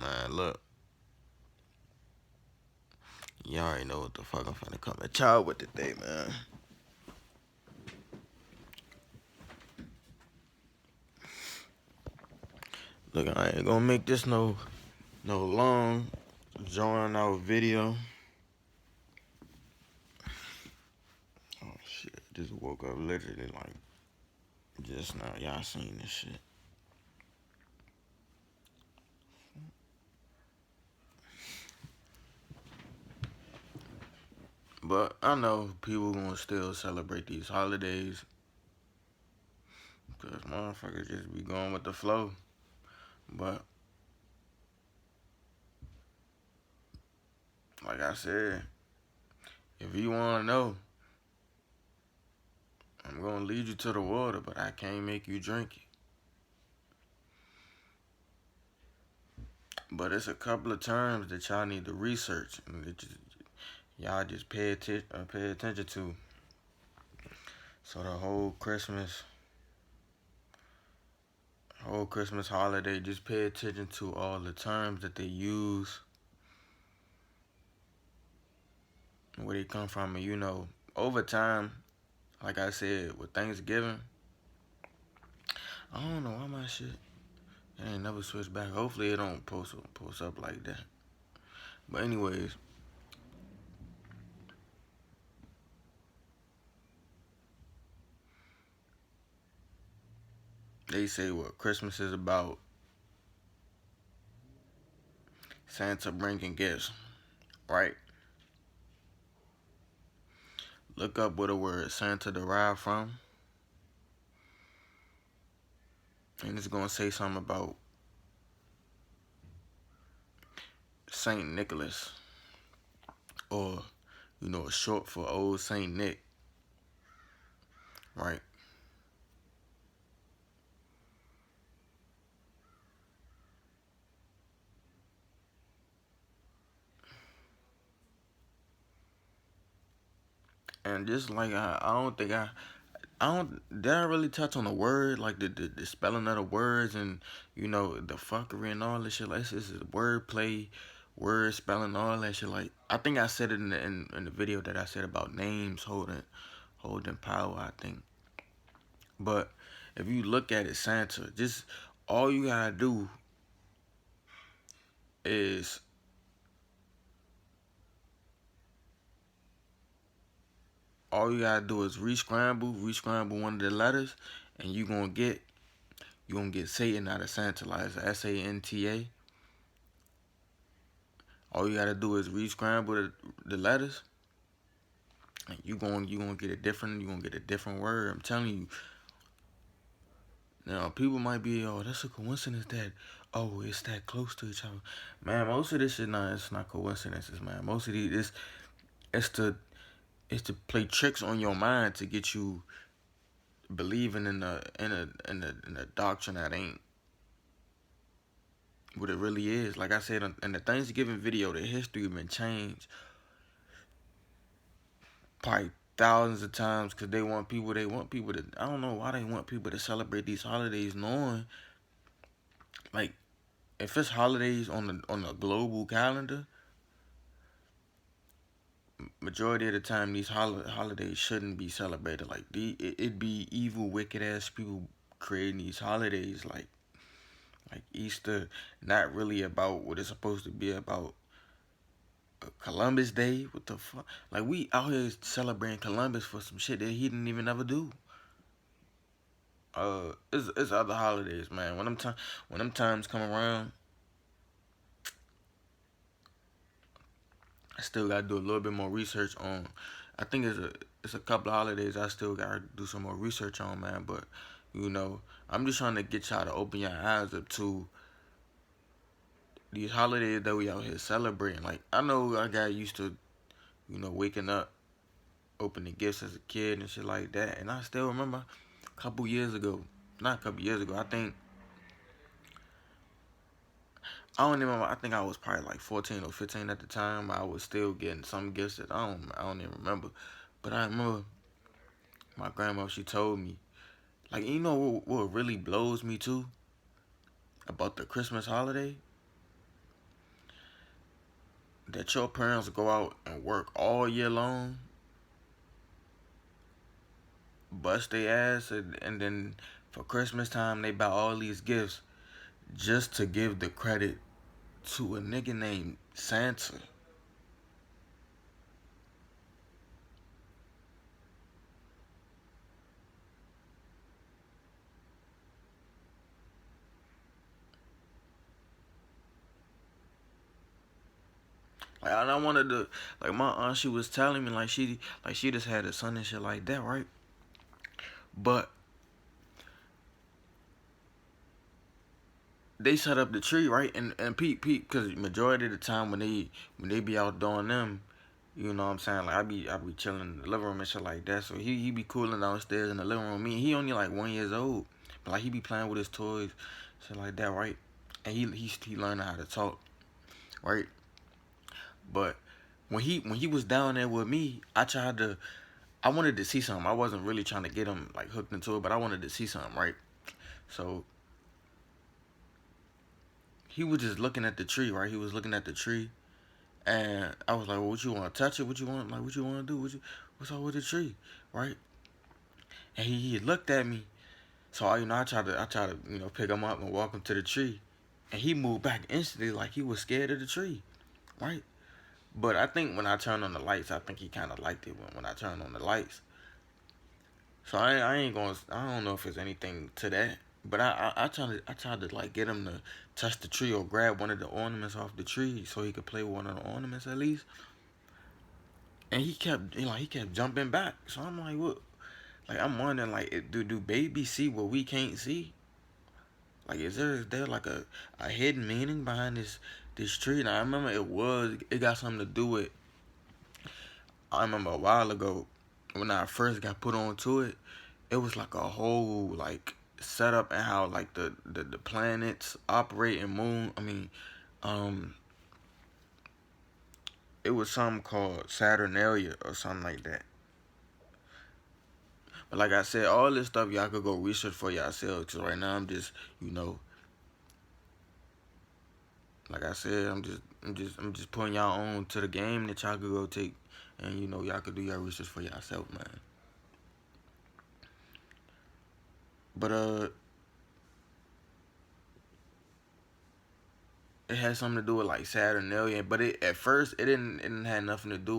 Man, look. Y'all already know what the fuck I'm finna come at y'all with today, man. Look, I ain't gonna make this no long drawing out video. Oh shit, just woke up literally like just now. Y'all seen this shit. But I know people gonna still celebrate these holidays. Cause motherfuckers just be going with the flow. But like I said, if you wanna know, I'm gonna lead you to the water, but I can't make you drink it. But it's a couple of terms that y'all need to research and that y'all just pay attention to. So the whole Christmas holiday, just pay attention to all the terms that they use, where they come from, and over time, like I said, with Thanksgiving, I don't know why my shit it ain't never switched back. Hopefully it don't post up like that. But anyways, they say what Christmas is about Santa bringing gifts, right? Look up where the word Santa derived from, and it's gonna say something about Saint Nicholas, or short for Old Saint Nick, right? And just like I don't think I don't did I really touch on the word, like the spelling of the words, and the fuckery and all this shit. Like this is wordplay, word spelling, all that shit. Like I think I said it in the video that I said about names holding power, I think. But if you look at it, Santa, just all you gotta do is re-scramble one of the letters, and you gonna get Satan out of Santa, like Santa. All you gotta do is re-scramble the letters, and you gonna get a different word. I'm telling you. Now people might be, oh, that's a coincidence that, oh, it's that close to each other. Man, most of this shit, nah, it's not coincidences, man. Most of these, it's to play tricks on your mind to get you believing in a doctrine that ain't what it really is. Like I said in the Thanksgiving video, the history been changed probably thousands of times because they want people to, I don't know why they want people to celebrate these holidays knowing, like, if it's holidays on the global calendar, majority of the time these holidays shouldn't be celebrated. Like it'd be evil, wicked ass people creating these holidays like Easter, not really about what it's supposed to be about. Columbus Day, what the fuck? Like we out here celebrating Columbus for some shit that he didn't even ever do. It's other holidays, man. When them times come around, I still gotta do a little bit more research on. I think it's a couple of holidays I still gotta do some more research on, man. But I'm just trying to get y'all to open your eyes up to these holidays that we out here celebrating. Like I know I got used to, waking up, opening gifts as a kid and shit like that, and I still remember a couple years ago, not a couple years ago, I don't even remember. I think I was probably like 14 or 15 at the time. I was still getting some gifts that I don't even remember. But I remember my grandma, she told me, like, what really blows me too about the Christmas holiday? that your parents go out and work all year long, bust their ass, and then for Christmas time they buy all these gifts just to give the credit to a nigga named Santa. Like I wanted to, like my aunt, she was telling me like she just had a son and shit like that, right? But they set up the tree, right? And peep, cause majority of the time when they be out doing them, you know what I'm saying? Like I be chilling in the living room and shit like that. So he be cooling downstairs in the living room. Me, he only like 1 year old, but like he be playing with his toys, shit like that, right? And he learning how to talk, right? But when he was down there with me, I wanted to see something. I wasn't really trying to get him like hooked into it, but I wanted to see something, right? So he was just looking at the tree, right? He was looking at the tree, and I was like, well, "What you want to touch it? What you want? Like, what you want to do? What's up with the tree, right?" And he looked at me, so I tried to pick him up and walk him to the tree, and he moved back instantly, like he was scared of the tree, right? But I think when I turned on the lights, I think he kind of liked it when I turned on the lights. So I ain't gonna. I don't know if there's anything to that. But I tried to like get him to touch the tree or grab one of the ornaments off the tree so he could play with one of the ornaments at least. And he kept jumping back. So I'm like, what? Like I'm wondering, like, do babies see what we can't see? Like, is there like a hidden meaning behind this tree? And I remember it got something to do with. I remember a while ago when I first got put onto it. It was like a whole like setup and how like the planets operate and moon. I mean, um, it was something called Saturnalia or something like that. But like I said, all this stuff y'all could go research for yourselves. Cause right now I'm just, you know, like I said, I'm just putting y'all on to the game that y'all could go take, and y'all could do your research for yourself, man. But it had something to do with like Saturnalia, but at first it didn't have nothing to do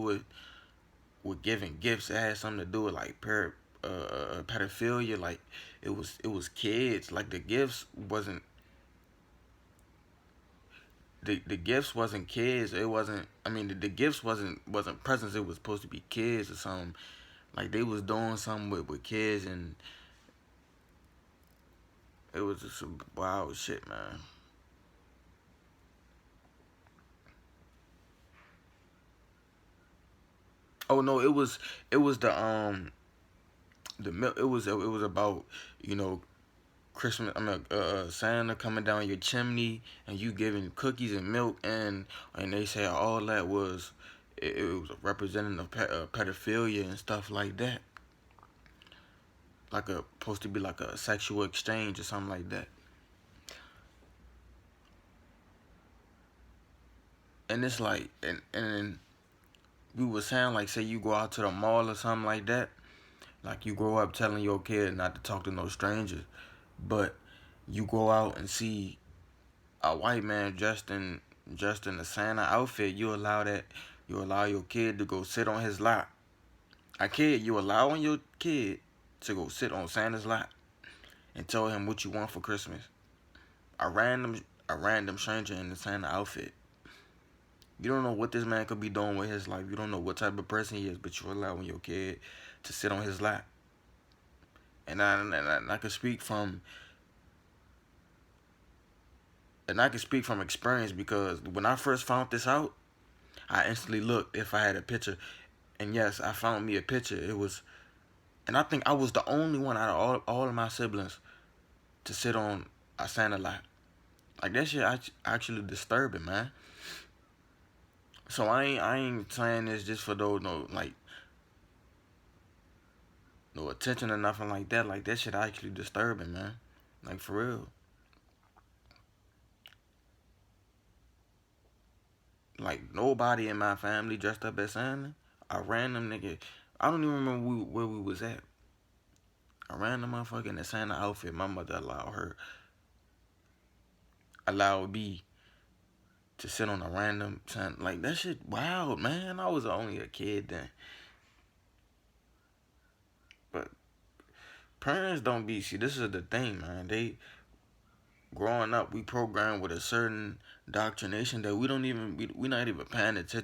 with giving gifts. It had something to do with like pedophilia. Like it was kids. Like the gifts wasn't the gifts wasn't kids. It wasn't. I mean the gifts wasn't presents. It was supposed to be kids or something. Like they was doing something with kids, and it was just some wild shit, man. Oh no, it was the milk. It was about you know Christmas. I mean, Santa coming down your chimney and you giving cookies and milk, and they say all that was it was representing of pedophilia and stuff like that. Like supposed to be like a sexual exchange or something like that. And it's like and we were saying like say you go out to the mall or something like that. Like you grow up telling your kid not to talk to no strangers, but you go out and see a white man dressed in a Santa outfit, you allow your kid to go sit on his lap. A kid, you allowing your kid to go sit on Santa's lap and tell him what you want for Christmas. A random stranger in the Santa outfit. You don't know what this man could be doing with his life. You don't know what type of person he is, but you're allowing your kid to sit on his lap. And I can speak from experience because when I first found this out, I instantly looked if I had a picture, and yes, I found me a picture. It was, and I think I was the only one out of all of my siblings to sit on a Santa lap. Like that shit, actually disturbing, man. So I ain't saying this just for those no attention or nothing like that. Like that shit actually disturbing, man. Like for real. Like nobody in my family dressed up as Santa. A random nigga. I don't even remember where we was at. A random motherfucker in a Santa outfit. My mother allowed me to sit on a random Santa. Like that shit wild, man. I was only a kid then. But parents don't be, see, this is the thing, man. They, growing up, we programmed with a certain indoctrination that we don't even, we not even paying attention